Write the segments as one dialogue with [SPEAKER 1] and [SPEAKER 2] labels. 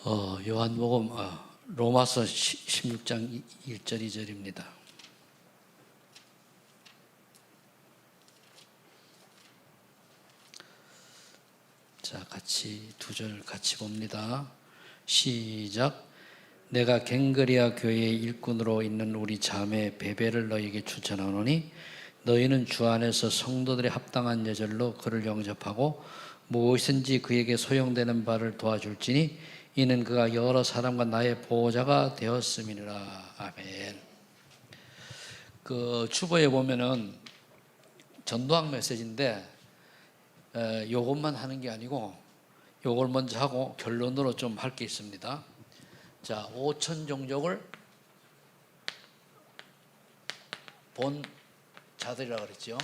[SPEAKER 1] 요한복음 로마서 16장 1절 2절입니다. 자, 같이 두 절 같이 봅니다. 시작. 내가 갱그리아 교회의 일꾼으로 있는 우리 자매 베베를 너희에게 추천하노니 너희는 주 안에서 성도들의 합당한 예절로 그를 영접하고 무엇이든지 그에게 소용되는 바를 도와줄지니 이는 그가 여러 사람과 나의 보호자가 되었음이니라. 아멘. 그 주보에 보면은 전도학 메시지인데 요것만 하는 게 아니고 요걸 먼저 하고 결론으로 좀 할 게 있습니다. 자, 5천 종족을 본 자들이라고 그랬죠.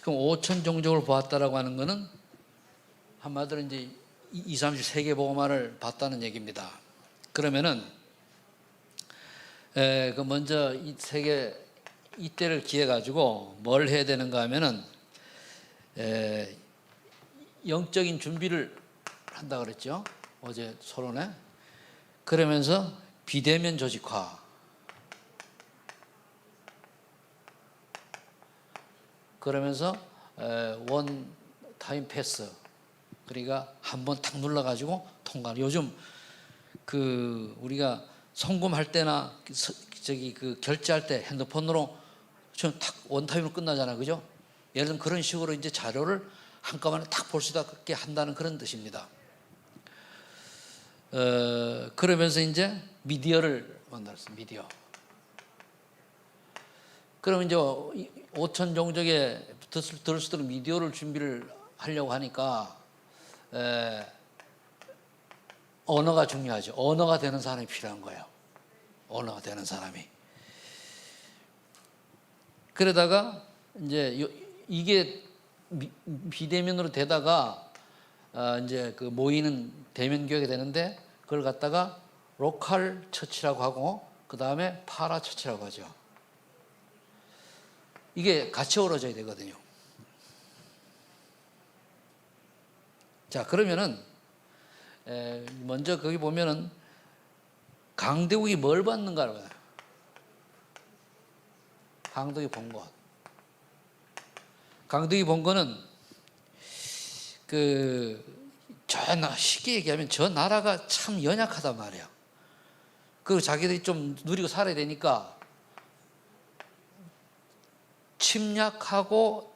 [SPEAKER 1] 그럼 5천 종족을 보았다라고 하는 것은 한마디로 이제 2, 30 세계 복음화를 봤다는 얘기입니다. 그러면은 그 먼저 이 세계 이때를 기해 가지고 뭘 해야 되는가 하면은 영적인 준비를 한다 그랬죠. 어제 서론에. 그러면서 비대면 조직화. 그러면서 원 타임 패스. 그러니까 한번 탁 눌러가지고 통과. 요즘 그 우리가 송금할 때나 그 결제할 때 핸드폰으로 좀 탁 원타임으로 끝나잖아, 그죠? 예를 들면 그런 식으로 이제 자료를 한꺼번에 탁 볼 수 있게 한다는 그런 뜻입니다. 그러면서 이제 미디어를 만들었어요. 미디어. 그럼 이제 5천 종족에 들을 수 있도록 미디어를 준비를 하려고 하니까 언어가 중요하죠. 언어가 되는 사람이 필요한 거예요. 언어가 되는 사람이. 그러다가 이제 이게 비대면으로 되다가 이제 그 모이는 대면 교회가 되는데 그걸 갖다가 로컬 처치라고 하고 그 다음에 파라 처치라고 하죠. 이게 같이 어우러져야 되거든요. 자, 그러면은 먼저 거기 보면은 강대국이 뭘 받는가를 봐요. 강대국이 본 것. 강대국이 본 거는 쉽게 얘기하면 저 나라가 참 연약하단 말이에요. 그리고 자기들이 좀 누리고 살아야 되니까 침략하고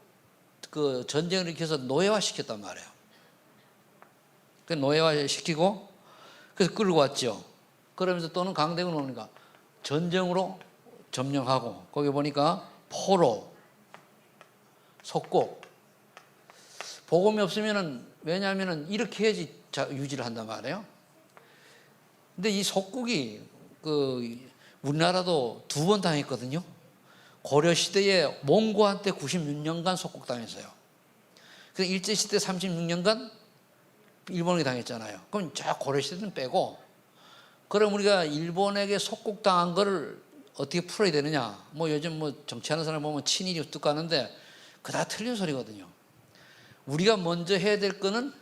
[SPEAKER 1] 그 전쟁을 일으켜서 노예화 시켰단 말이에요. 그 노예화 시키고 그래서 끌고 왔죠. 그러면서 또는 강대국은 뭡니까? 전쟁으로 점령하고 거기 보니까 포로, 속국. 복음이 없으면은 왜냐하면은 이렇게 해야지 유지를 한단 말이에요. 근데 이 속국이 우리나라도 2번 당했거든요. 고려 시대에 몽고한테 96년간 속국당했어요. 그래서 일제 시대 36년간 일본에게 당했잖아요. 그럼 저 고려 시대는 빼고 그럼 우리가 일본에게 속국당한 거를 어떻게 풀어야 되느냐? 뭐 요즘 뭐 정치하는 사람 보면 친일이 우뚝 가는데 그다 틀린 소리거든요. 우리가 먼저 해야 될 거는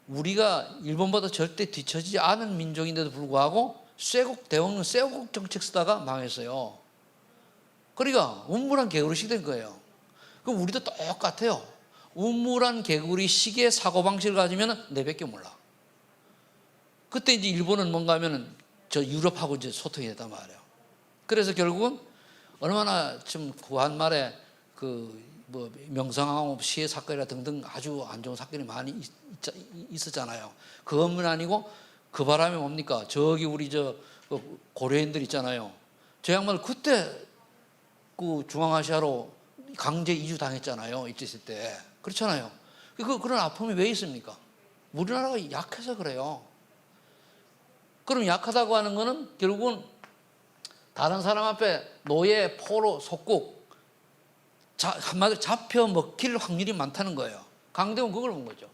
[SPEAKER 1] 우리가 일본보다 절대 뒤처지지 않은 민족인데도 불구하고 대왕은 쇠국 정책 쓰다가 망했어요. 그러니까 우물안 개구리식 된 거예요. 그럼 우리도 똑같아요. 우물안 개구리식의 사고방식을 가지면 내밖에 몰라. 그때 이제 일본은 뭔가 하면은 저 유럽하고 이제 소통이 됐단 말이에요. 그래서 결국은 얼마나 좀 구한 말에 명성황후 시해 사건이라 등등 아주 안 좋은 사건이 많이 있었잖아요. 그것만 아니고 그 바람에 뭡니까? 저기 우리 고려인들 있잖아요. 저 양반 그때 그 중앙아시아로 강제 이주 당했잖아요. 있을 때. 그렇잖아요. 그런 아픔이 왜 있습니까? 우리나라가 약해서 그래요. 그럼 약하다고 하는 거는 결국은 다른 사람 앞에 노예, 포로, 속국 한마디로 잡혀 먹힐 확률이 많다는 거예요. 강대국은 그걸 본 거죠.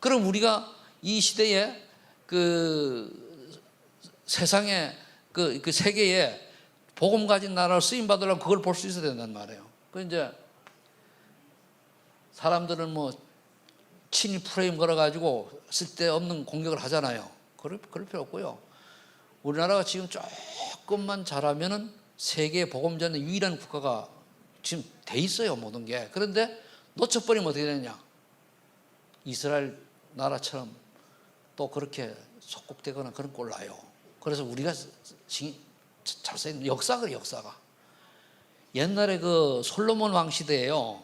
[SPEAKER 1] 그럼 우리가 이 시대에 세상에 세계에 복음 가진 나라로 쓰임 받으려면 그걸 볼 수 있어야 된단 말이에요. 그 이제 사람들은 뭐 친일 프레임 걸어가지고 쓸데없는 공격을 하잖아요. 그럴 필요 없고요. 우리나라가 지금 조금만 잘하면은 세계 복음전의 유일한 국가가 지금 돼 있어요, 모든 게. 그런데 놓쳐버리면 어떻게 되느냐? 이스라엘 나라처럼 또 그렇게 속국되거나 그런 꼴 나요. 그래서 우리가 잘 쓰는 역사가 옛날에 그 솔로몬 왕 시대에요.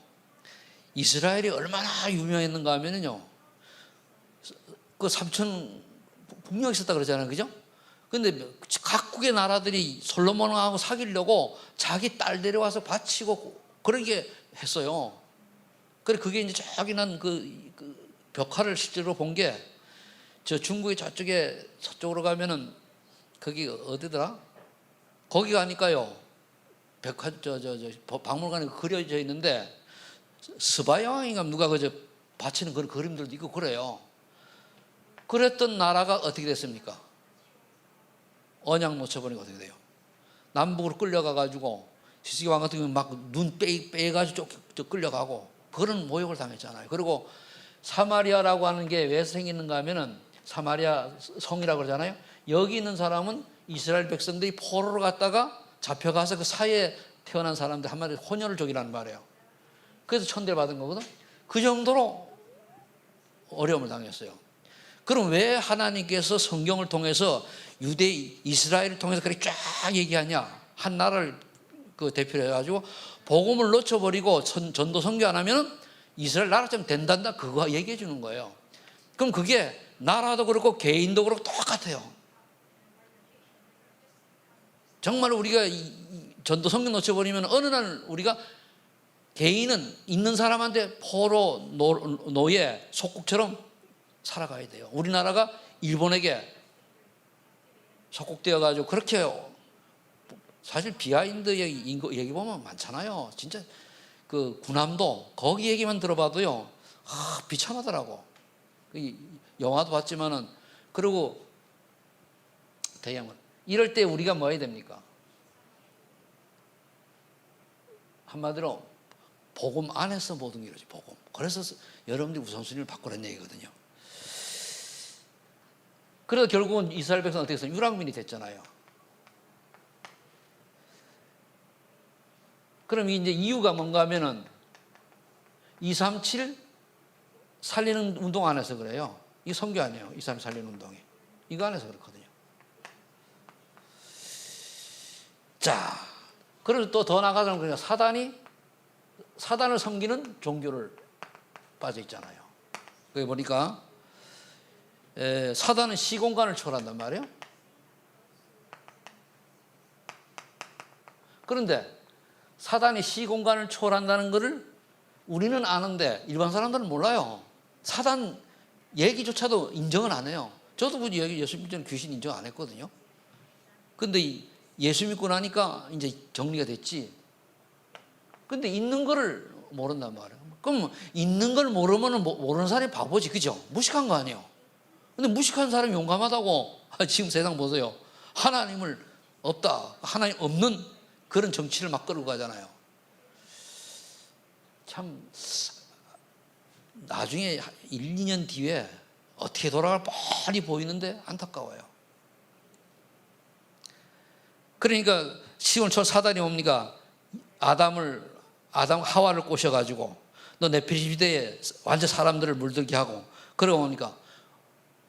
[SPEAKER 1] 이스라엘이 얼마나 유명했는가 하면은요. 그 삼천 분명히 있었다 그러잖아요. 그죠? 근데 각국의 나라들이 솔로몬 왕하고 사귀려고 자기 딸 데려와서 바치고 그러게 했어요. 그래 그게 이제 저기 난 그 벽화를 실제로 본 게 저 중국의 저쪽에 서쪽으로 가면은 거기 어디더라? 거기 가니까요. 벽화 박물관에 그려져 있는데 스바야왕인가 누가 그저 바치는 그런 그림들도 있고 그래요. 그랬던 나라가 어떻게 됐습니까? 언약 놓쳐버리고 어떻게 돼요? 남북으로 끌려가가지고 시스기 왕 같은 경우는 막 눈 빼가지고 끌려가고 그런 모욕을 당했잖아요. 그리고 사마리아라고 하는 게 왜 생기는가 하면은 사마리아 성이라고 그러잖아요. 여기 있는 사람은 이스라엘 백성들이 포로로 갔다가 잡혀가서 그 사이에 태어난 사람들 한마디로 혼혈을 족이라는 말이에요. 그래서 천대를 받은 거거든. 그 정도로 어려움을 당했어요. 그럼 왜 하나님께서 성경을 통해서 유대 이스라엘을 통해서 그렇게 쫙 얘기하냐? 한 나라를 그 대표로 해가지고 복음을 놓쳐버리고 전도 선교 안 하면은 이스라엘 나라처럼 된단다 그거 얘기해 주는 거예요. 그럼 그게 나라도 그렇고 개인도 그렇고 똑같아요. 정말 우리가 전도 선교 놓쳐버리면 어느 날 우리가 개인은 있는 사람한테 포로 노예 속국처럼 살아가야 돼요. 우리나라가 일본에게 속국되어 가지고 그렇게 사실 비하인드 얘기 보면 많잖아요. 진짜 그 군함도 거기 얘기만 들어봐도요 비참하더라고. 영화도 봤지만은. 그리고 대양은 이럴 때 우리가 뭐 해야 됩니까? 한마디로 복음 안에서 모든 게 이루어져. 복음. 그래서 여러분들이 우선순위를 바꾸라는 얘기거든요. 그래서 결국은 이스라엘 백성은 어떻게 해서 유랑민이 됐잖아요. 그럼 이제 이유가 뭔가 하면은 237 살리는 운동 안에서 그래요. 이 선교 아니에요. 237 살리는 운동이. 이거 안에서 그렇거든요. 자, 그래서 또 더 나가자면 그러니까 사단을 섬기는 종교를 빠져 있잖아요. 그게 보니까 사단은 시공간을 초월한단 말이에요. 그런데 사단이 시공간을 초월한다는 것을 우리는 아는데 일반 사람들은 몰라요. 사단 얘기조차도 인정을 안 해요. 저도 그 예수 믿기 전에 귀신 인정 안 했거든요. 근데 예수 믿고 나니까 이제 정리가 됐지. 근데 있는 거를 모른단 말이에요. 그럼 있는 걸 모르면 모르는 사람이 바보지, 그죠? 무식한 거 아니에요. 근데 무식한 사람이 용감하다고. 지금 세상 보세요. 하나님을 없다, 하나님 없는 그런 정치를 막 끌고 가잖아요. 참 나중에 1, 2년 뒤에 어떻게 돌아갈 뻔히 보이는데 안타까워요. 그러니까 시온초 사단이 옵니까? 아담 하와를 꼬셔가지고 너 네피림 시대에 완전 사람들을 물들게 하고 그러고 오니까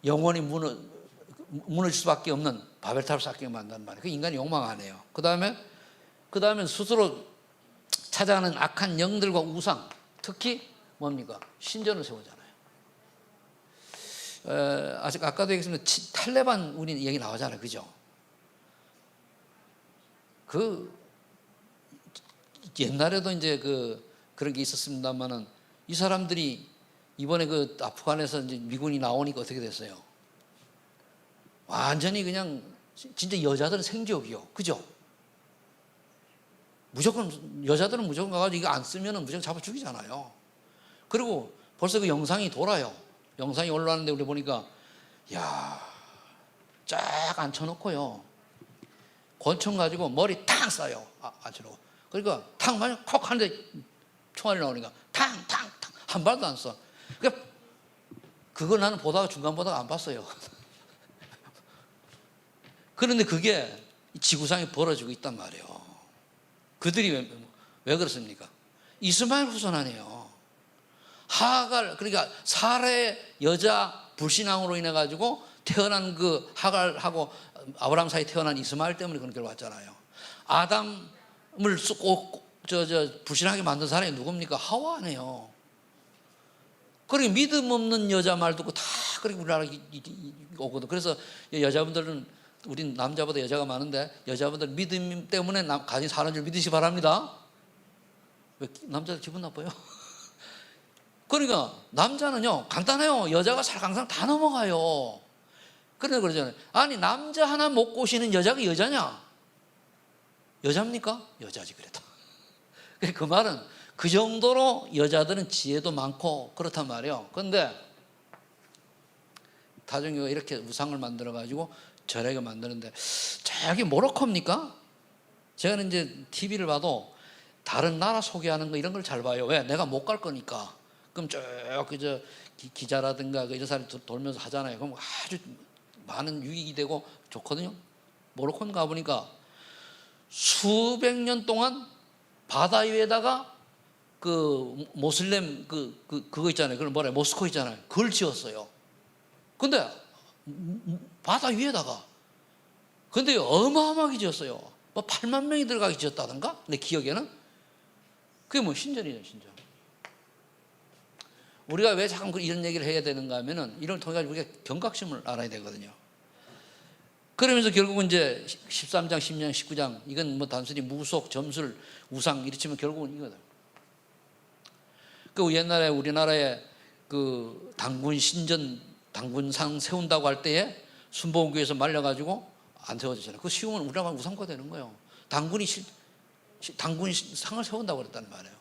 [SPEAKER 1] 영원히 무너질 수밖에 없는 바벨탑을 쌓게 만든단 말이에요. 그 인간이 욕망 안 해요. 그 다음에 스스로 찾아가는 악한 영들과 우상, 특히 뭡니까? 신전을 세우잖아요. 아직 아까도 얘기했습니다. 탈레반 우리 얘기 나오잖아요, 그죠? 옛날에도 이제 그런 게 있었습니다만은 이 사람들이 이번에 아프간에서 이제 미군이 나오니까 어떻게 됐어요? 완전히 그냥 진짜 여자들은 생지옥이요, 그죠? 여자들은 무조건 가가지고 이거 안 쓰면은 무조건 잡아 죽이잖아요. 그리고 벌써 그 영상이 돌아요. 영상이 올라왔는데 우리 보니까 쫙 앉혀놓고요. 권총 가지고 머리 탕 쏴요. 앉혀놓고. 그러니까 탕 맞아 콕 하는데 총알이 나오니까 탕 한 발도 안 쏴. 그러니까 그걸 나는 보다가 중간 보다가 안 봤어요. 그런데 그게 지구상에 벌어지고 있단 말이에요. 그들이 왜 그렇습니까? 이스마엘 후손 아니에요. 하갈, 그러니까 사라의 여자 불신앙으로 인해 가지고 태어난 그 하갈하고 아브라함 사이 태어난 이스마엘 때문에 그런 결과 왔잖아요. 아담을 꼭 불신하게 만든 사람이 누굽니까? 하와 아니에요. 그러니까 믿음 없는 여자 말 듣고 다 그렇게 우리나라 오거든. 그래서 여자분들은 우린 남자보다 여자가 많은데 여자분들 믿음 때문에 가진 사는 줄 믿으시 바랍니다. 왜 남자들 기분 나빠요? 그러니까 남자는요 간단해요. 여자가 살강상 다 넘어가요. 그래서 그러잖아요. 아니 남자 하나 못 꼬시는 여자가 여자냐? 여자입니까? 여자지 그래도. 그 말은 그 정도로 여자들은 지혜도 많고 그렇단 말이에요. 그런데 다중이가 이렇게 우상을 만들어 가지고 절하게 만드는데 저기 모로코입니까? 제가 이제 TV를 봐도 다른 나라 소개하는 거 이런 걸 잘 봐요. 왜? 내가 못 갈 거니까. 그럼 쭉 그저 기자라든가 이런 사람이 돌면서 하잖아요. 그럼 아주 많은 유익이 되고 좋거든요. 모로코 가보니까 수백 년 동안 바다 위에다가 그 모슬렘 그거 있잖아요. 그걸 뭐래? 모스코 있잖아요. 그걸 지었어요. 근데 바다 위에다가. 근데 어마어마하게 지었어요. 뭐 8만 명이 들어가게 지었다던가? 내 기억에는. 그게 뭐 신전이에요, 신전. 우리가 왜 자꾸 이런 얘기를 해야 되는가 하면은 이걸 통해 가지고 우리가 경각심을 알아야 되거든요. 그러면서 결국은 이제 13장, 10장, 19장 이건 뭐 단순히 무속, 점술, 우상 이렇지만 결국은 이거다. 그 옛날에 우리나라에 그 당군 신전, 당군상 세운다고 할 때에 순복음교회에서 말려가지고 안 세워지잖아요. 그거 쉬우면 우리나라 우상과 되는 거예요. 당군 상을 세운다고 그랬단 말이에요.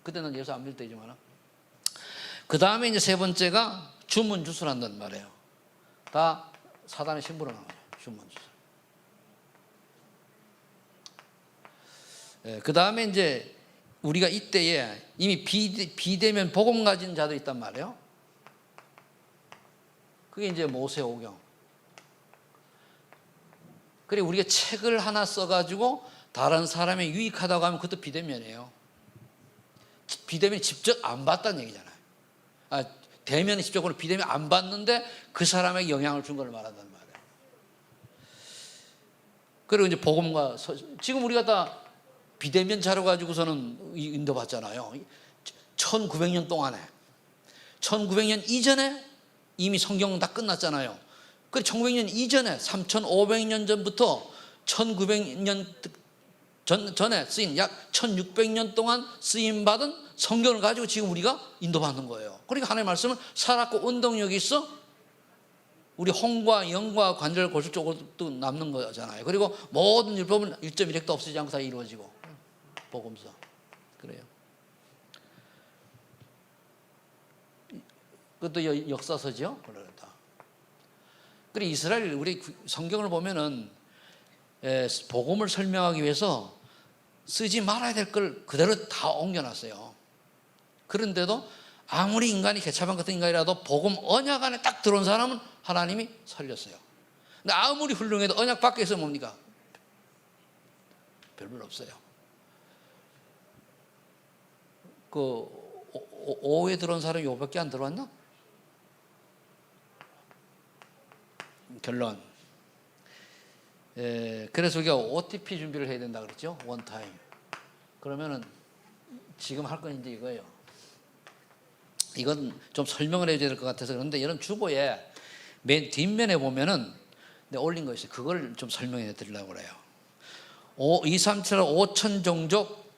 [SPEAKER 1] 그때는 예수 안 믿을 때지만. 그 다음에 이제 세 번째가 주문주술한단 말이에요. 다 사단의 심부름 하는 거예요. 주문주술. 그 다음에 이제 우리가 이때에 이미 비대면 복음 가진 자도 있단 말이에요. 그게 이제 모세오경. 그래 우리가 책을 하나 써가지고 다른 사람에 유익하다고 하면 그것도 비대면이에요. 비대면이 직접 안 봤다는 얘기잖아요. 대면이 직접으로 비대면 안 봤는데 그 사람에게 영향을 준 걸 말한단 말이에요. 그리고 이제 복음과 지금 우리가 다 비대면 자료 가지고서는 인도받잖아요. 1900년 동안에 1900년 이전에 이미 성경은 다 끝났잖아요. 그 1900년 이전에 3500년 전부터 1900년 전에 쓰인 약 1600년 동안 쓰임받은 성경을 가지고 지금 우리가 인도받는 거예요. 그러니까 하나님의 말씀은 살았고 운동력이 있어 우리 홍과 영과 관절 골수 쪽으로 남는 거잖아요. 그리고 모든 율법은 1.1획도 없어지지 않고 다 이루어지고 복음서 그래요. 그것도 역사서죠. 그러다. 그리고 이스라엘 우리 성경을 보면은 복음을 설명하기 위해서 쓰지 말아야 될 걸 그대로 다 옮겨놨어요. 그런데도 아무리 인간이 개차반 같은 인간이라도 복음 언약 안에 딱 들어온 사람은 하나님이 살렸어요. 근데 아무리 훌륭해도 언약 밖에서 뭡니까? 별별 없어요. 그 5에 들어온 사람이 5밖에 안 들어왔나? 결론. 그래서 우리가 OTP 준비를 해야 된다 그랬죠. 원타임. 그러면은 지금 할 건 이제 이거예요. 이건 좀 설명을 해줘야 될 것 같아서 그런데 이런 주보에 맨 뒷면에 보면은 내가 올린 거 있어요. 그걸 좀 설명해 드리려고 그래요. 2, 3, 7, 5천 종족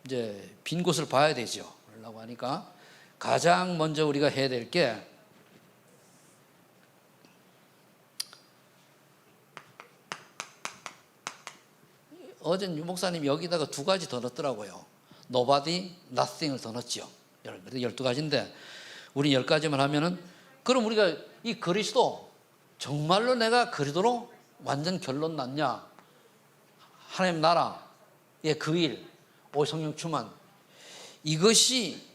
[SPEAKER 1] 이제 빈 곳을 봐야 되죠. 그러려고 하니까 가장 먼저 우리가 해야 될 게 어제 유 목사님 여기다가 2가지 더 넣었더라고요. Nobody, nothing을 더 넣었죠. 12가지인데 우리 10가지만 하면은 그럼 우리가 이 그리스도 정말로 내가 그리스도로 완전 결론 났냐? 하나님 나라의 그 일, 오성령 충만 이것이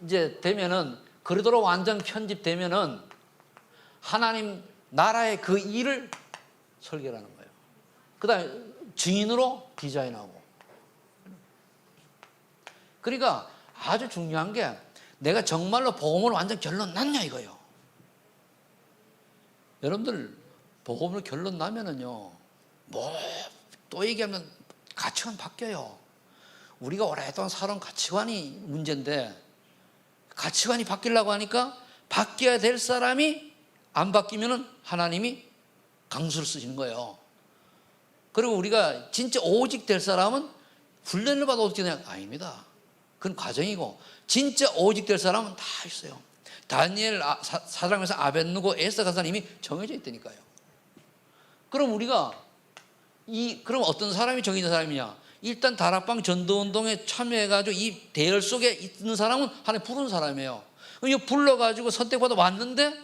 [SPEAKER 1] 이제 되면은 그리도록 완전 편집되면은 하나님 나라의 그 일을 설계하는 거예요. 그 다음에 증인으로 디자인하고. 그러니까 아주 중요한 게 내가 정말로 복음을 완전 결론 났냐 이거예요. 여러분들 복음을 결론 나면은요, 뭐 또 얘기하면 가치관 바뀌어요. 우리가 오랫동안 살아온 가치관이 문제인데 가치관이 바뀌려고 하니까 바뀌어야 될 사람이 안 바뀌면은 하나님이 강수를 쓰시는 거예요. 그리고 우리가 진짜 오직 될 사람은 훈련을 받아 오직 되냐? 아닙니다. 그건 과정이고 진짜 오직 될 사람은 다 있어요. 다니엘 사장에서 아벳느고 에스더 같은 사람이 이미 정해져 있다니까요. 그럼 우리가 그럼 어떤 사람이 정해진 사람이냐? 일단 다락방 전도운동에 참여해가지고 이 대열 속에 있는 사람은 하나님 부른 사람이에요. 이거 불러가지고 선택받아 왔는데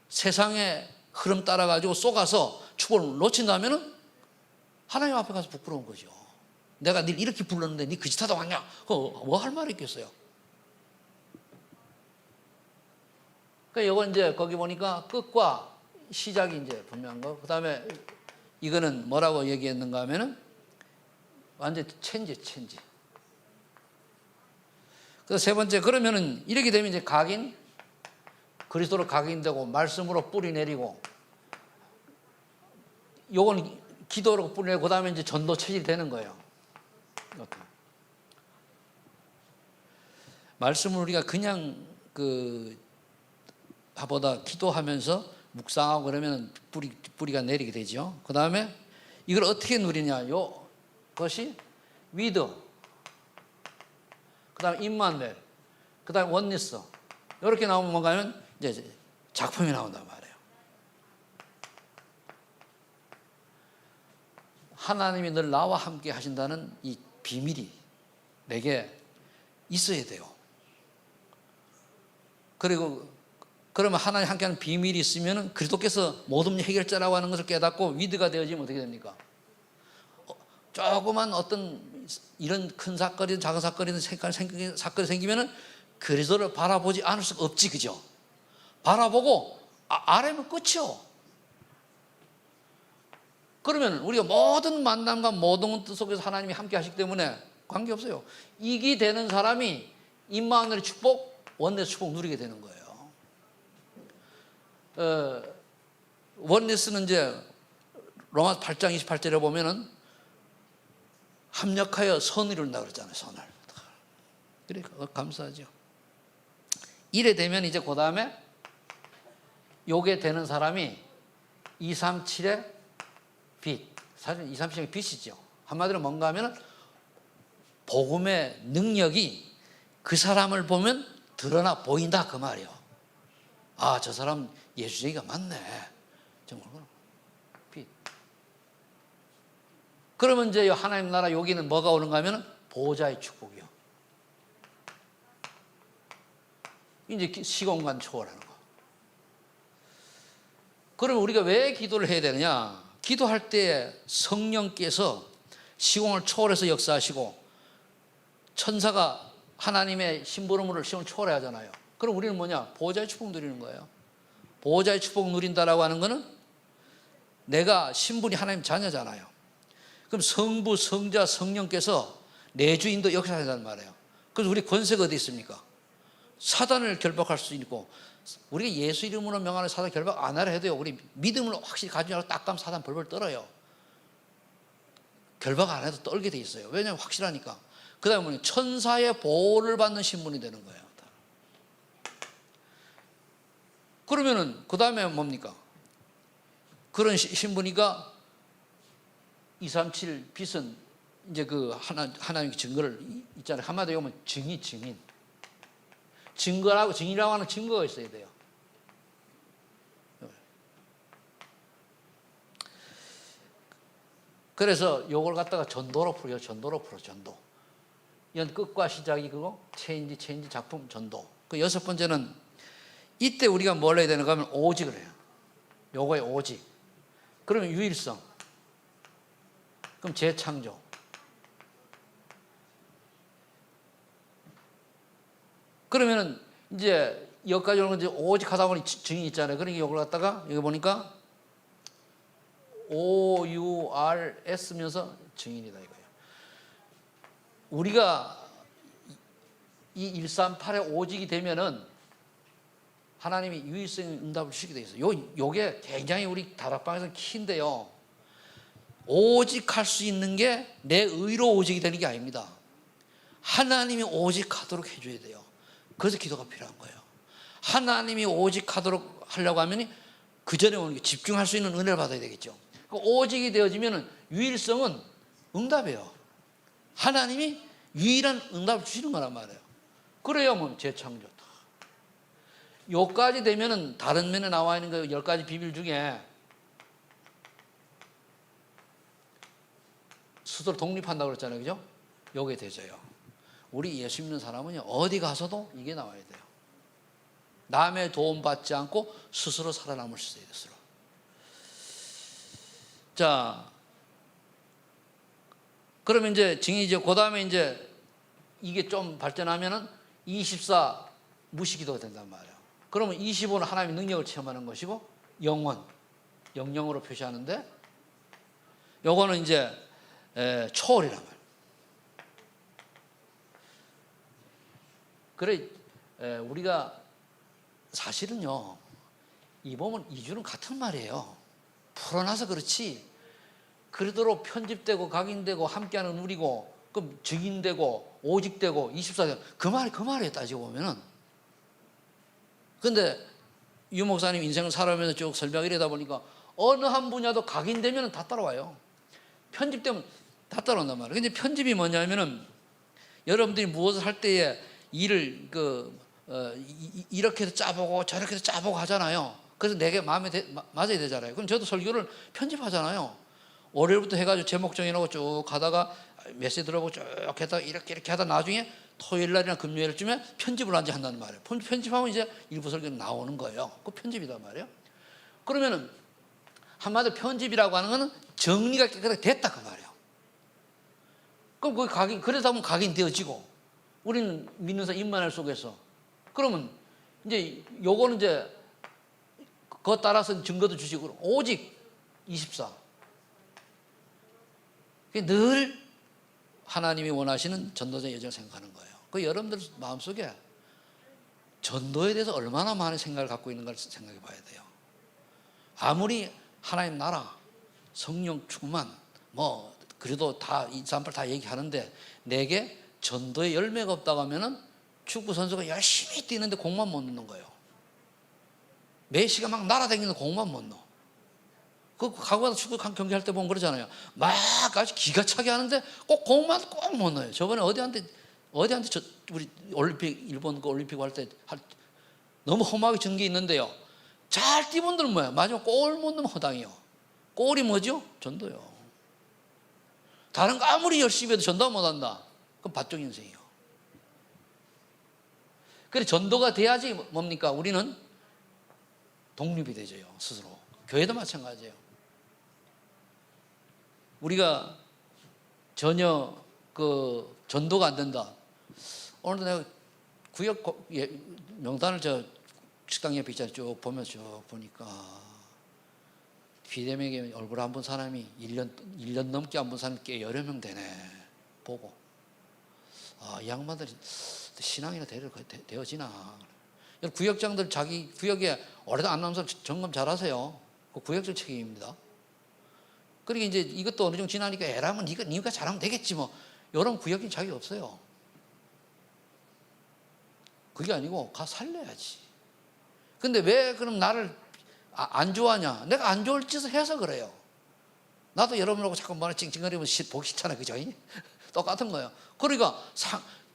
[SPEAKER 1] 세상의 흐름 따라가지고 쏘가서 축복을 놓친다면은 하나님 앞에 가서 부끄러운 거죠. 내가 늘 이렇게 불렀는데 네 그 짓 하다 왔냐? 뭐 할 말이 있겠어요? 그러니까 이건 이제 거기 보니까 끝과 시작이 이제 분명한 거. 그 다음에 이거는 뭐라고 얘기했는가 하면은 완전 체인지. 그래서 세 번째, 그러면은 이렇게 되면 이제 각인, 그리스도로 각인되고 말씀으로 뿌리 내리고, 요건 기도로 뿌리 내리고, 그 다음에 이제 전도 체질이 되는 거예요. 이렇게. 말씀을 우리가 그냥 보다 기도하면서 묵상하고 그러면 뿌리가 내리게 되죠. 그 다음에 이걸 어떻게 누리냐? 그것이 위드, 그 다음에 임마누엘, 그 다음에 원니스. 이렇게 나오면 뭔가 하면 이제 작품이 나온단 말이에요. 하나님이 늘 나와 함께 하신다는 이 비밀이 내게 있어야 돼요. 그리고 그러면 하나님 함께하는 비밀이 있으면 그리스도께서 모든 해결자라고 하는 것을 깨닫고 위드가 되어지면 어떻게 됩니까? 조그만 어떤 이런 큰 사건이든 작은 사건이든 사건이 생기면은 그리스도를 바라보지 않을 수가 없지, 그죠? 바라보고 아래면 끝이요. 그러면 우리가 모든 만남과 모든 뜻 속에서 하나님이 함께 하시기 때문에 관계없어요. 이기 되는 사람이 임마누엘의 축복, 원내스 축복 누리게 되는 거예요. 원리스는 이제 로마 8장 28절에 보면은 합력하여 선을 이룬다 그러잖아요. 선을. 그러니까 감사하죠. 이래 되면 이제 그 다음에 요게 되는 사람이 237의 빛. 사실 237의 빛이죠. 한마디로 뭔가 하면은 복음의 능력이 그 사람을 보면 드러나 보인다 그 말이에요. 아, 저 사람 예수쟁이가 맞네. 정말 빛. 그러면 이제 하나님 나라 여기는 뭐가 오는가 하면 보호자의 축복이요. 이제 시공간 초월하는 거. 그러면 우리가 왜 기도를 해야 되느냐? 기도할 때 성령께서 시공을 초월해서 역사하시고 천사가 하나님의 심부름을 시공을 초월해 하잖아요. 그럼 우리는 뭐냐? 보호자의 축복 누리는 거예요. 보호자의 축복 누린다라고 하는 거는 내가 신분이 하나님 자녀잖아요. 그럼 성부, 성자, 성령께서 내주인도 역사한다는 말이에요. 그래서 우리 권세가 어디 있습니까? 사단을 결박할 수 있고, 우리가 예수 이름으로 명하는 사단 결박 안 하려 해도요, 우리 믿음을 확실히 가지고 나서 딱 가면 사단 벌벌 떨어요. 결박 안 해도 떨게 돼 있어요. 왜냐하면 확실하니까. 그 다음에 천사의 보호를 받는 신분이 되는 거예요. 그러면은 그 다음에 뭡니까? 그런 신분이가 237 빛은 이제 그 하나님의 증거를 있잖아요. 한마디로 하면 증인. 증인이라고 하는 증거가 있어야 돼요. 그래서 요걸 갖다가 전도로 풀어요. 전도. 이건 끝과 시작이 그거 체인지 작품 전도. 그 여섯 번째는 이때 우리가 뭘 해야 되는가 하면 오직을 해요. 요거의 오직. 그러면 유일성. 그럼 재창조. 그러면은 이제 여기까지 오는 건 오직 하다 보니 증인 있잖아요. 그러니까 이걸 갖다가 여기 보니까 OUR 쓰면서 증인이다 이거예요. 우리가 이 138의 오직이 되면은 하나님이 유일성 응답을 주시게 돼 있어요. 요게 굉장히 우리 다락방에서는 키인데요. 오직 할 수 있는 게 내 의로 오직이 되는 게 아닙니다. 하나님이 오직 하도록 해줘야 돼요. 그래서 기도가 필요한 거예요. 하나님이 오직 하도록 하려고 하면 그 전에 오는 게 집중할 수 있는 은혜를 받아야 되겠죠. 오직이 되어지면 유일성은 응답이에요. 하나님이 유일한 응답을 주시는 거란 말이에요. 그래야 뭐 재창조. 요까지 되면은 다른 면에 나와 있는 그 10가지 비밀 중에 스스로 독립한다고 그랬잖아요. 그죠? 요게 되져요. 우리 예수 믿는 사람은요, 어디 가서도 이게 나와야 돼요. 남의 도움 받지 않고 스스로 살아남을 수 있어요. 스스로. 자, 그러면 이제 증인이죠. 그 다음에 이제 이게 좀 발전하면은 24 무시기도가 된단 말이에요. 그러면 25는 하나님의 능력을 체험하는 것이고, 영영으로 표시하는데, 요거는 이제 초월이란 말이에요. 그래, 우리가 사실은요, 이 보면 이주는 같은 말이에요. 풀어놔서 그렇지, 그러도록 편집되고 각인되고 함께하는 우리고, 그럼 증인되고 오직되고 24되고 그 말에 따지고 보면은. 근데 유 목사님 인생을 살아오면서 쭉 설명을 이러다 보니까 어느 한 분야도 각인되면 다 따라와요. 편집되면 다 따라온단 말이에요. 근데 편집이 뭐냐면은 여러분들이 무엇을 할 때에 일을 이렇게 해서 짜보고 저렇게 해서 짜보고 하잖아요. 그래서 내게 마음에 맞아야 되잖아요. 그럼 저도 설교를 편집하잖아요. 월요일부터 해가지고 제목 정해놓고 쭉 가다가 메시지 들어보고 쭉 했다가 이렇게 하다 나중에 토요일날이나 금요일쯤에 편집을 한지 한다는 말이에요. 편집하면 이제 일부 설교는 나오는 거예요. 그 편집이단 말이에요. 그러면은 한마디로 편집이라고 하는 거는 정리가 깨끗하게 됐다 그 말이에요. 그럼 거기 그러다 보면 각인되어지고, 우리는 믿는 사람 임마누엘 속에서, 그러면 이제 요거는 이제 그거 따라서 증거도 주시고, 오직 24. 늘 하나님이 원하시는 전도자의 여정을 생각하는 거예요. 그 여러분들 마음속에 전도에 대해서 얼마나 많은 생각을 갖고 있는가를 생각해 봐야 돼요. 아무리 하나님 나라, 성령 충만, 그래도 다, 이 사람들 다 얘기하는데, 내게 전도의 열매가 없다고 하면은 축구 선수가 열심히 뛰는데 공만 못 넣는 거예요. 메시가 막 날아다니는데 공만 못 넣어. 그 가고 축구 경기할 때 보면 그러잖아요. 막 아주 기가 차게 하는데 꼭 공만 꼭 못 넣어요. 저번에 어디한테 우리 일본 그 올림픽 할 때 너무 험하게 전 게 있는데요. 잘 뛰는 분들은 뭐야? 마지막 골 못 넣으면 허당이요. 골이 뭐죠? 전도요. 다른 거 아무리 열심히 해도 전도 못 한다. 그럼 밭종 인생이요. 그래, 전도가 돼야지 뭡니까? 우리는 독립이 되죠, 스스로. 교회도 마찬가지예요. 우리가 전혀 그 전도가 안 된다. 오늘도 내가 구역 명단을 저 식당 옆에 있잖아요. 쭉 보면서 쭉 보니까 비대면에 얼굴 안 본 사람이 1년 넘게 안 본 사람이 꽤 여러 명 되네. 보고 이 양반들이 신앙이나 되어지나. 구역장들 자기 구역에 오래도 안 나온 사람 점검 잘하세요. 그 구역장 책임입니다. 그러니까 이제 이것도 어느 정도 지나니까 에라면 네가 잘하면 되겠지 뭐. 이런 구역인 자격이 없어요. 그게 아니고 가 살려야지. 근데 왜 그럼 나를 안 좋아하냐? 내가 안 좋을 짓을 해서 그래요. 나도 여러분하고 자꾸 뭐라 찡찡거리면 보기 싫잖아요. 그죠? 똑같은 거예요. 그러니까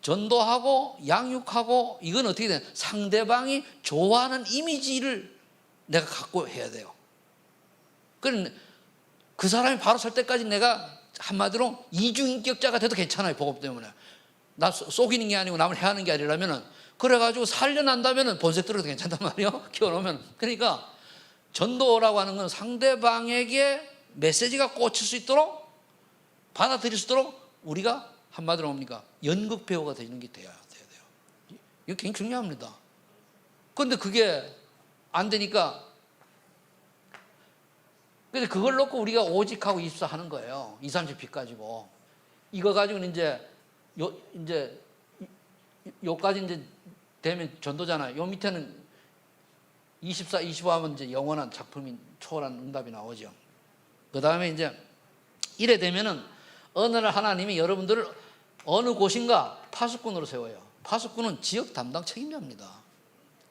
[SPEAKER 1] 전도하고 양육하고 이건 어떻게 돼? 상대방이 좋아하는 이미지를 내가 갖고 해야 돼요. 그러니까 그 사람이 바로 설 때까지 내가 한마디로 이중인격자가 돼도 괜찮아요. 복음 때문에. 나 속이는 게 아니고 남을 해하는 게 아니라면은, 그래가지고 살려난다면은 본색 들어도 괜찮단 말이에요. 키워놓으면. 그러니까 전도라고 하는 건 상대방에게 메시지가 꽂힐 수 있도록, 받아들일 수 있도록 우리가 한마디로 뭡니까? 연극 배우가 되는 게 돼야 돼요. 이거 굉장히 중요합니다. 근데 그게 안 되니까, 그래서 그걸 놓고 우리가 오직하고 입사하는 거예요. 2, 30빚 가지고. 이거 가지고는 이제 요까지 이제 되면 전도잖아요. 요 밑에는 24, 25 하면 이제 영원한 작품이 초월한 응답이 나오죠. 그 다음에 이제 이래 되면은 어느 날 하나님이 여러분들을 어느 곳인가 파수꾼으로 세워요. 파수꾼은 지역 담당 책임자입니다.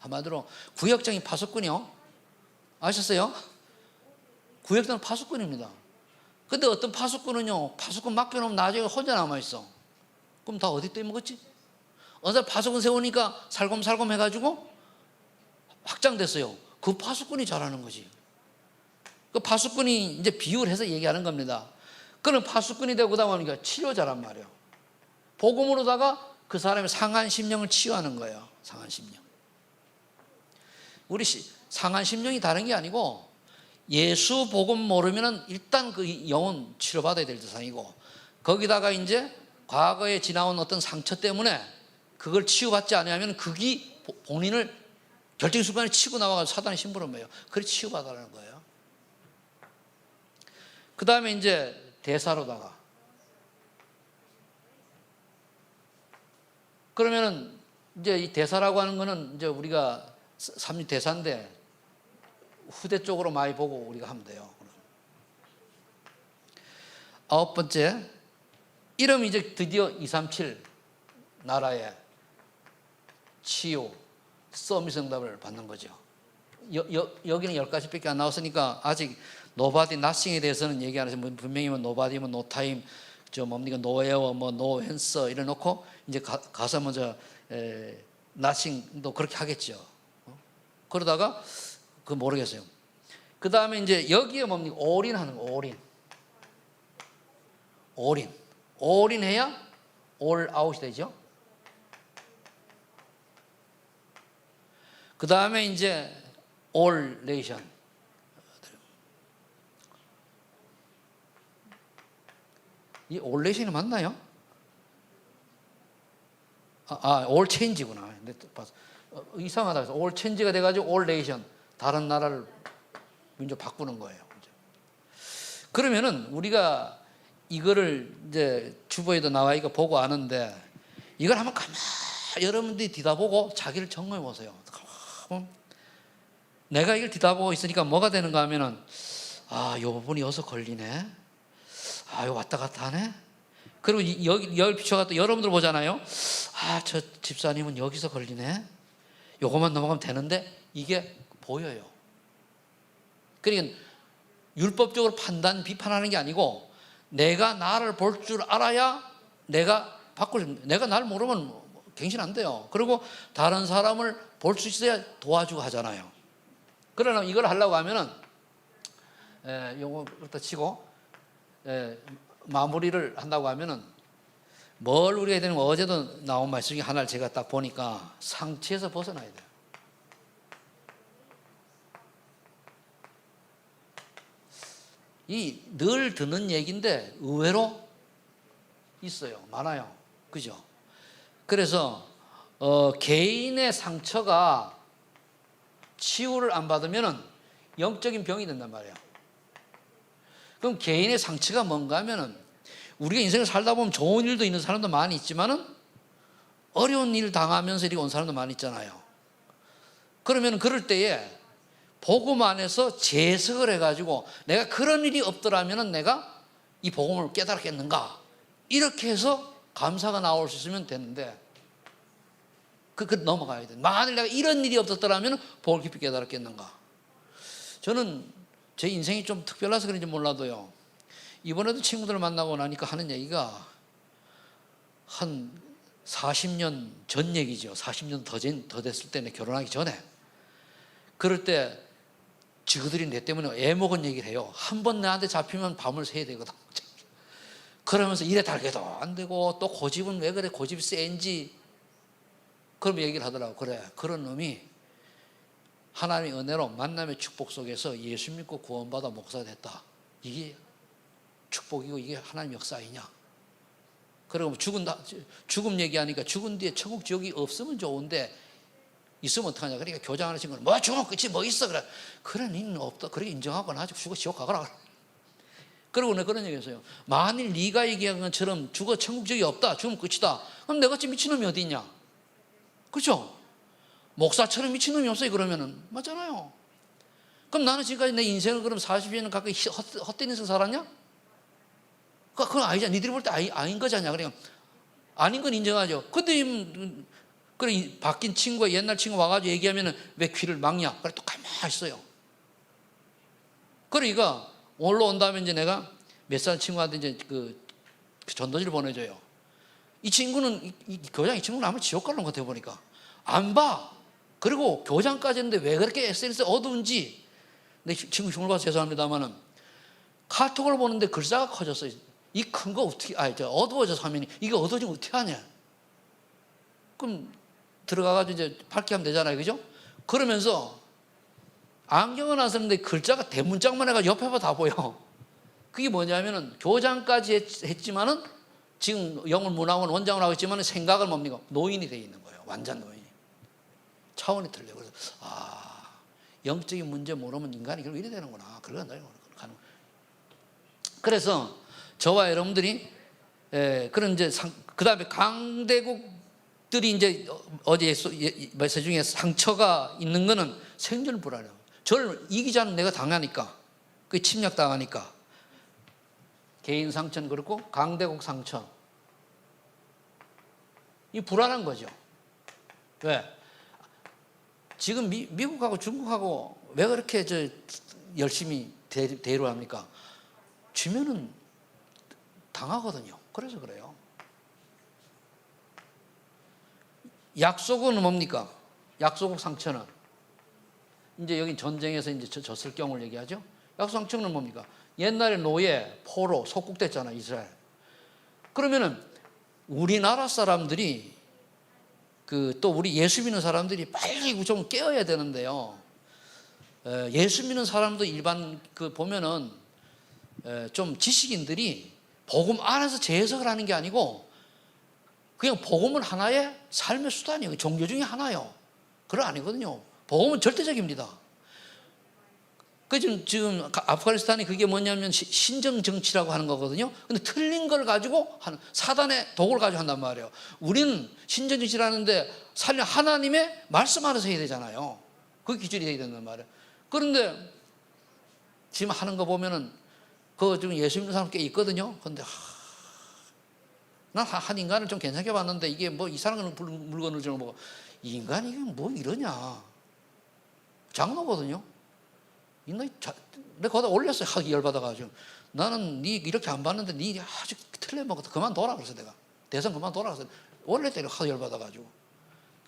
[SPEAKER 1] 한마디로 구역장이 파수꾼이요. 아셨어요? 구역장 파수꾼입니다. 근데 어떤 파수꾼은요, 파수꾼 맡겨놓으면 나중에 혼자 남아있어. 그럼 다 어디 떠먹었지? 어느 날 파수꾼 세우니까 살검살검 해가지고 확장됐어요. 그 파수꾼이 잘하는 거지. 그 파수꾼이 이제 비유를 해서 얘기하는 겁니다. 그는 파수꾼이 되고 나오니까 치료자란 말이에요. 복음으로다가 그 사람의 상한 심령을 치유하는 거예요. 상한 심령. 우리 상한 심령이 다른 게 아니고 예수 복음 모르면은 일단 그 영혼 치료받아야 될 대상이고, 거기다가 이제 과거에 지나온 어떤 상처 때문에 그걸 치유받지 않으면 그게 본인을 결정 순간에 치고 나와가지고 사단의 심부름 거예요. 그래 치유받아라는 거예요. 그 다음에 이제 대사로다가, 그러면은 이제 이 대사라고 하는 거는 이제 우리가 삼위 대사인데 후대 쪽으로 많이 보고 우리가 하면 돼요. 아홉 번째, 이름이 이제 드디어 237 나라의 치유 서밋 응답을 받는 거죠. 여기는 10가지밖에 안 나왔으니까 아직 노바디 나싱에 대해서는 얘기 안 해서, 분명히 뭐 노바디면 노타임, 뭡니까 노에어, 뭐 노앤서 이래 놓고 이제 가서 먼저 나싱도 그렇게 하겠죠. 그러다가 그 모르겠어요. 그 다음에 이제 여기에 뭡니까 올인 하는 거, 올인 해야 올 아웃이 되죠. 그 다음에 이제 올 레이션, 이 올 레이션이 맞나요? 올 체인지구나. 이상하다 해서 올 체인지가 돼가지고 올 레이션, 다른 나라를 민족 바꾸는 거예요. 그러면은 우리가 이거를 이제 주보에도 나와 있고 보고 아는데, 이걸 한번 가만히 여러분들이 뒤다보고 자기를 점검해 보세요. 내가 이걸 뒤다보고 있으니까 뭐가 되는가 하면은, 요 부분이 여기서 걸리네. 이거 왔다 갔다 하네. 그리고 여기 비춰가 또 여러분들 보잖아요. 저 집사님은 여기서 걸리네. 요것만 넘어가면 되는데, 이게 보여요. 그러니까 율법적으로 비판하는 게 아니고, 내가 나를 볼 줄 알아야 내가 내가 나를 모르면 갱신 안 돼요. 그리고 다른 사람을 볼 수 있어야 도와주고 하잖아요. 그러나 이걸 하려고 하면은, 요거 갖다 치고, 마무리를 한다고 하면은, 뭘 우리가 해야 되는 거, 어제도 나온 말씀 중에 하나를 제가 딱 보니까 상처에서 벗어나야 돼요. 이 늘 듣는 얘기인데 의외로 있어요. 많아요. 그죠? 그래서 개인의 상처가 치유를 안 받으면 영적인 병이 된단 말이에요. 그럼 개인의 상처가 뭔가 하면은, 우리가 인생을 살다 보면 좋은 일도 있는 사람도 많이 있지만은 어려운 일 당하면서 이렇게 온 사람도 많이 있잖아요. 그러면 그럴 때에 복음 안에서 재석을 해가지고, 내가 그런 일이 없더라면 내가 이 복음을 깨달았겠는가, 이렇게 해서 감사가 나올 수 있으면 되는데, 넘어가야 돼. 만일 내가 이런 일이 없었더라면 복을 깊이 깨달았겠는가. 저는 제 인생이 좀 특별해서 그런지 몰라도요, 이번에도 친구들을 만나고 나니까 하는 얘기가 한 40년 전 얘기죠. 40년 더 됐을 때, 내 결혼하기 전에. 그럴 때 지그들이 내 때문에 애먹은 얘기를 해요. 한 번 내한테 잡히면 밤을 새야 되거든. 그러면서 이래 달게도 안 되고, 또 고집은 왜 그래, 고집이 센지. 그럼 얘기를 하더라고. 그래, 그런 놈이 하나님의 은혜로 만남의 축복 속에서 예수 믿고 구원받아 목사가 됐다. 이게 축복이고 이게 하나님 역사이냐. 그리고 죽음 얘기하니까, 죽은 뒤에 천국 지옥이 없으면 좋은데 있으면 어떡하냐. 그러니까 교장하는 친구는 뭐 죽으면 끝이 뭐 있어. 그래. 그런 일은 없다. 그렇게 인정하거나 하지. 죽어 지옥 가거라. 그리고 내가 그런 얘기 했어요. 만일 네가 얘기한 것처럼 죽어 천국 적이 없다. 죽으면 끝이다. 그럼 내같이 미친놈이 어디 있냐. 그렇죠? 목사처럼 미친놈이 없어요. 그러면은. 맞잖아요. 그럼 나는 지금까지 내 인생을 그럼 40년 가까이 헛된 인생 살았냐? 그건 아니잖아. 니들이 볼 때 아닌 거잖아. 그러니까 아닌 건 인정하죠. 근데 그래 바뀐 친구가 옛날 친구 와가지고 얘기하면은 왜 귀를 막냐? 그래 또 가만히 있어요. 그러니까 올라온 다음에 이제 내가 몇 살 친구한테 이제 그 전도지를 보내줘요. 이 친구는 이 교장 이 친구는 아마 지옥 가는 것 같아 보니까 안 봐. 그리고 교장까지 했는데 왜 그렇게 SNS 어두운지 내 친구 흉을 봐서 죄송합니다만은 카톡을 보는데 글자가 커졌어요. 이 큰 거 어떻게 어두워져서 화면이 이게 어두워지면 어떻게 하냐? 그럼 들어가가지고 이제 밝게 하면 되잖아요, 그죠? 그러면서 안경을 안 쓰는데 글자가 대문짝만 해가지고 옆에 봐 다 보여. 그게 뭐냐면은 교장까지 했지만은 지금 영문문학원 원장을 하고 있지만은 생각은 뭡니까? 노인이 되어 있는 거예요. 완전 노인이. 차원이 틀려요. 그래서 영적인 문제 모르면 인간이 결국 이래 되는구나. 그래서 저와 여러분들이 그런 이제 그 다음에 강대국들이 이제 어제 메시지 중에 상처가 있는 거는 생존 불안해요. 저를 이기지 않으면 내가 당하니까, 그 침략당하니까. 개인 상처는 그렇고 강대국 상처. 이 불안한 거죠. 왜? 지금 미국하고 중국하고 왜 그렇게 열심히 대우를 합니까? 주면은 당하거든요. 그래서 그래요. 약속은 뭡니까? 약속 상처는 이제 여기 전쟁에서 이제 졌을 경우를 얘기하죠. 약속 상처는 뭡니까? 옛날에 노예, 포로, 속국됐잖아, 이스라엘. 그러면은 우리나라 사람들이 또 우리 예수 믿는 사람들이 빨리 좀 깨어야 되는데요. 예수 믿는 사람도 일반 보면은 좀 지식인들이 복음 안에서 재해석을 하는 게 아니고 그냥 복음은 하나의 삶의 수단이에요. 종교 중에 하나요. 그건 아니거든요. 복음은 절대적입니다. 지금 아프가니스탄이 그게 뭐냐면 신정 정치라고 하는 거거든요. 근데 틀린 걸 가지고 사단의 도구를 가지고 한단 말이에요. 우리는 신정 정치라는데 하나님의 말씀 안에서 해야 되잖아요. 그 기준이 돼야 된단 말이에요. 그런데 지금 하는 거 보면은 지금 예수 믿는 사람 꽤 있거든요. 근데 난 한 인간을 좀 괜찮게 봤는데 이게 뭐 이상한 물건을 주는 거 이 인간이 뭐 이러냐. 장로거든요. 내가 거기다 올렸어요. 하기 열받아가지고. 나는 니 이렇게 안 봤는데 니 아주 틀려먹었다. 그만둬라. 그래서 내가. 대선 그만둬라. 그래서 올렸더니 하기 열받아가지고.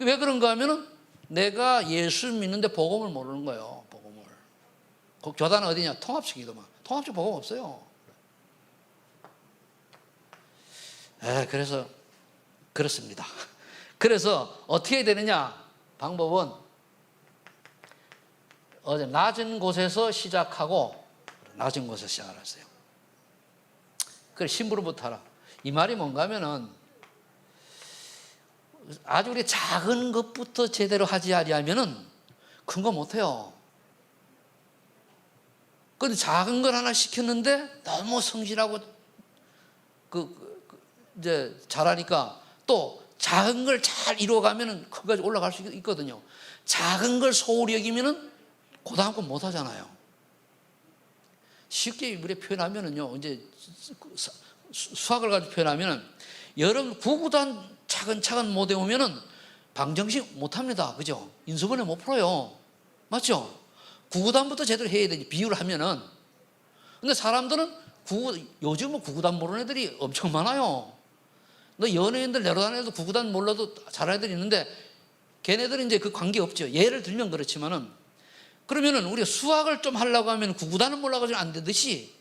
[SPEAKER 1] 왜 그런가 하면은 내가 예수 믿는데 복음을 모르는 거예요. 복음을. 그 교단은 어디냐? 통합식이더만. 통합식 복음 없어요. 그래서 그렇습니다. 그래서 어떻게 해야 되느냐? 방법은 어제 낮은 곳에서 시작하고 낮은 곳에서 시작을 했어요. 그래 심부름부터 하라. 이 말이 뭔가 하면은 아주 우리 작은 것부터 제대로 하지 아니하면은 큰 거 못해요. 근데 작은 걸 하나 시켰는데 너무 성실하고 이제 잘하니까 또 작은 걸 잘 이루어가면은 큰까지 올라갈 수 있거든요. 작은 걸 소홀히 여기면은 그 다음 건 못 하잖아요. 쉽게 우리 표현하면은요, 이제 수학을 가지고 표현하면은 여러분 구구단 차근차근 못 외우면은 방정식 못 합니다. 그죠? 인수분해 못 풀어요. 맞죠? 구구단부터 제대로 해야 되지, 비유를 하면은. 근데 사람들은 요즘은 구구단 모르는 애들이 엄청 많아요. 너 연예인들 내려다니는 애도 구구단 몰라도 잘하는 애들이 있는데 걔네들은 이제 그 관계 없죠. 예를 들면 그렇지만은 그러면은 우리가 수학을 좀 하려고 하면 구구단은 몰라가지고 안 되듯이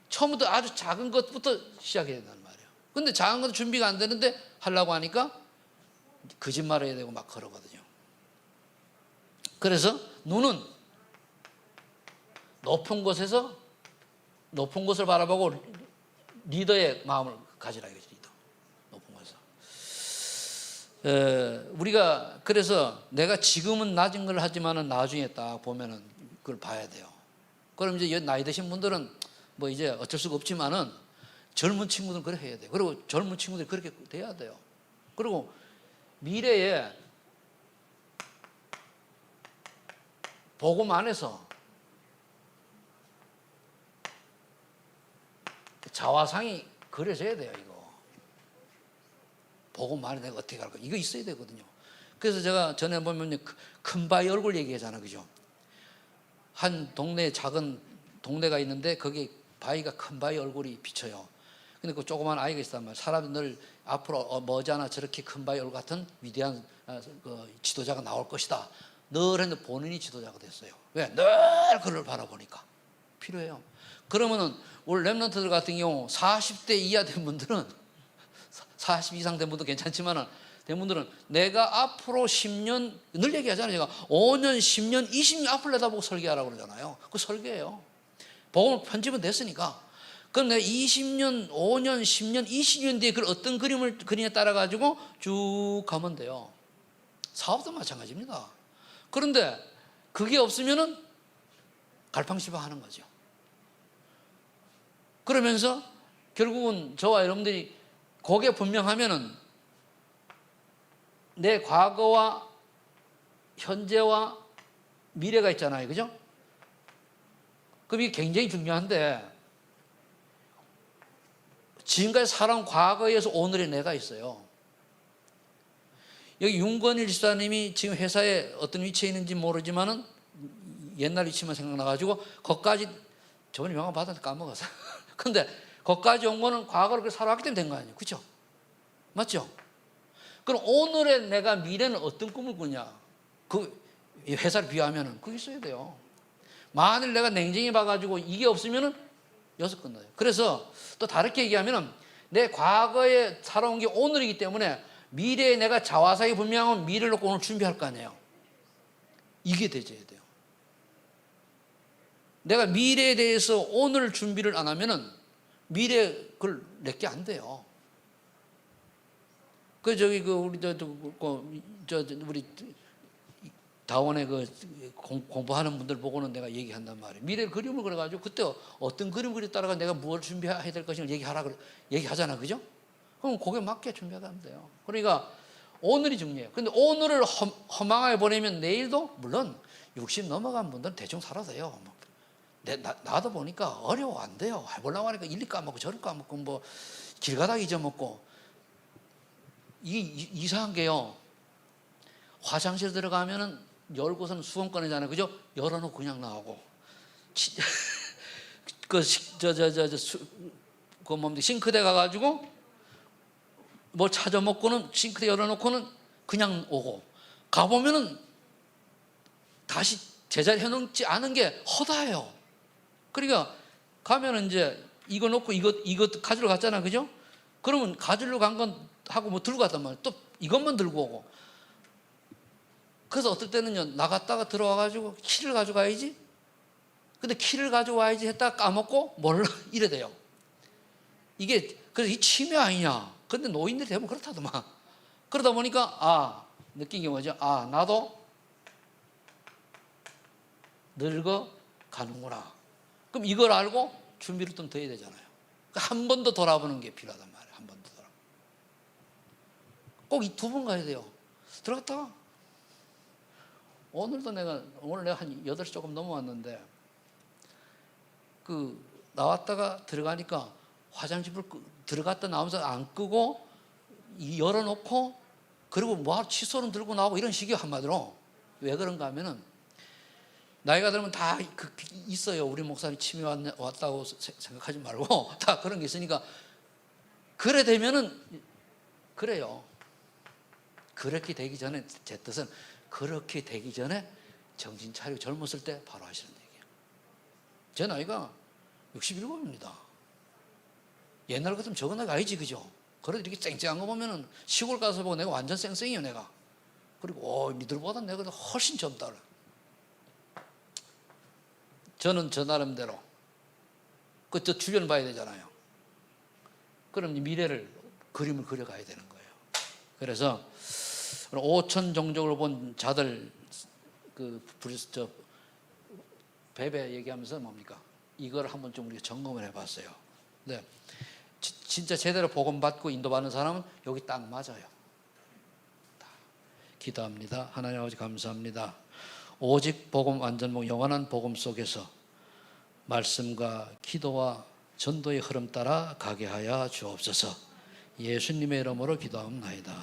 [SPEAKER 1] 처음부터 아주 작은 것부터 시작해야 된단 말이에요. 근데 작은 것도 준비가 안 되는데 하려고 하니까 거짓말을 해야 되고 막 그러거든요. 그래서 눈은 높은 곳에서 높은 곳을 바라보고 리더의 마음을 가지라 이거지. 리더. 높은 곳에서. 우리가 그래서 내가 지금은 낮은 걸 하지만은 나중에 딱 보면은 그걸 봐야 돼요. 그럼 이제 나이 드신 분들은 뭐 이제 어쩔 수가 없지만은 젊은 친구들은 그렇게 해야 돼요. 그리고 젊은 친구들이 그렇게 돼야 돼요. 그리고 미래에 복음 안에서 자화상이 그려져야 돼요. 이거 복음 안에 내가 어떻게 할까, 이거 있어야 되거든요. 그래서 제가 전에 보면 큰 바위 얼굴 얘기하잖아, 그죠? 한 동네에 작은 동네가 있는데 거기 바위가 큰 바위 얼굴이 비쳐요. 근데 그 조그만 아이가 있단 말이야. 사람이 늘 앞으로 머지않아 저렇게 큰 바위 얼굴 같은 위대한 지도자가 나올 것이다. 늘 했는데 본인이 지도자가 됐어요. 왜? 늘 그를 바라보니까. 필요해요. 그러면은 우리 렘넌트들 같은 경우 40대 이하 된 분들은, 40 이상 된 분도 괜찮지만은 된 분들은 내가 앞으로 10년, 늘 얘기하잖아요. 제가 5년, 10년, 20년 앞을 내다보고 설계하라고 그러잖아요. 그 설계예요. 복음을 편집은 됐으니까. 그럼 내가 20년, 5년, 10년, 20년 뒤에 그 어떤 그림을 그림에 따라 가지고 쭉 가면 돼요. 사업도 마찬가지입니다. 그런데 그게 없으면은 갈팡질팡하는 거죠. 그러면서 결국은 저와 여러분들이 그게 분명하면은 내 과거와 현재와 미래가 있잖아요, 그죠? 그럼 이게 굉장히 중요한데, 지금까지 살아온 과거에서 오늘의 내가 있어요. 여기 윤건일 집사님이 지금 회사에 어떤 위치에 있는지 모르지만은 옛날 위치만 생각나가지고 거기까지, 저번에 명함 받았는데 까먹었어. 근데 거기까지 온 거는 과거를 살아왔기 때문에 된 거 아니에요, 그렇죠? 맞죠? 그럼 오늘의 내가 미래는 어떤 꿈을 꾸냐? 그 회사를 비하면은 그게 있어야 돼요. 만일 내가 냉정히 봐가지고 이게 없으면은 여기서 끝나요. 그래서 또 다르게 얘기하면은 내 과거에 살아온 게 오늘이기 때문에 미래에 내가 자화상이 분명하면 미래를 놓고 오늘 준비할 거 아니에요. 이게 되져야 돼요. 내가 미래에 대해서 오늘 준비를 안 하면은 미래 그걸 내게 안 돼요. 우리 우리 다원에 공부하는 분들 보고는 내가 얘기한단 말이에요. 미래 그림을 그려가지고 그때 어떤 그림 그리 따라가 내가 무엇을 준비해야 될 것인가 얘기하잖아, 그죠? 그럼 거기에 맞게 준비하면 돼요. 그러니까 오늘이 중요해요. 근데 오늘을 허망하게 보내면 내일도, 물론 60 넘어간 분들은 대충 살아도 돼요. 나도 보니까 어려워, 안 돼요. 해보려고 하니까 이리 까먹고 저리 까먹고 뭐 길 가다가 잊어먹고. 이게 이상한 게요, 화장실 들어가면은 열고서는 수건 꺼내잖아요, 그죠? 열어놓고 그냥 나오고, 싱크대 가가지고 뭘 찾아 먹고는 싱크대 열어놓고는 그냥 오고, 가보면은 다시 제자리 해놓지 않은 게 허다해요. 그러니까 가면은 이제 이거 놓고 이거 가지러 갔잖아, 그죠? 그러면 가지러 간 건 하고 뭐 들고 갔단 말이에요. 또 이것만 들고 오고. 그래서 어떨 때는요, 나갔다가 들어와가지고 키를 가져가야지. 근데 키를 가져와야지 했다가 까먹고 몰라, 이래 돼요. 이게 그래서 이 치매 아니냐? 근데 노인들이 대부분 그렇다더만. 그러다 보니까 느낀 게 뭐죠? 나도 늙어 가는구나. 그럼 이걸 알고 준비를 좀 더 해야 되잖아요. 한 번 더 돌아보는 게 필요하단 말이에요. 한 번 더 돌아. 꼭 이 2번 가야 돼요. 들어갔다가 오늘 내가 한 8시 조금 넘어왔는데, 나왔다가 들어가니까 화장실을 들어갔다 나오면서 안 끄고 열어놓고, 그리고 뭐 칫솔은 들고 나오고 이런 식이에요, 한마디로. 왜 그런가 하면은 나이가 들면 다 있어요. 우리 목사님 치매 왔다고 생각하지 말고 다 그런 게 있으니까. 그래 되면은 그래요. 그렇게 되기 전에, 제 뜻은 그렇게 되기 전에 정신 차리고 젊었을 때 바로 하시는 얘기예요. 제 나이가 67입니다. 옛날 같으면 적은 나이가 아니지, 그죠? 그래도 이렇게 쨍쨍한 거 보면은 시골 가서 보고 내가 완전 쌩쌩이에요, 내가. 그리고 니들보다 내가 훨씬 젊다. 저는 저 나름대로 저 주변 봐야 되잖아요. 그럼 미래를 그림을 그려가야 되는 거예요. 그래서 5천 종족을 본 자들 베베 얘기하면서 뭡니까? 이걸 한번 좀 우리가 점검을 해봤어요. 네, 진짜 제대로 복음 받고 인도받는 사람은 여기 딱 맞아요. 기도합니다. 하나님 아버지 감사합니다. 오직 복음 완전 복음 영원한 복음 속에서 말씀과 기도와 전도의 흐름 따라 가게 하여 주옵소서. 예수님의 이름으로 기도하옵나이다.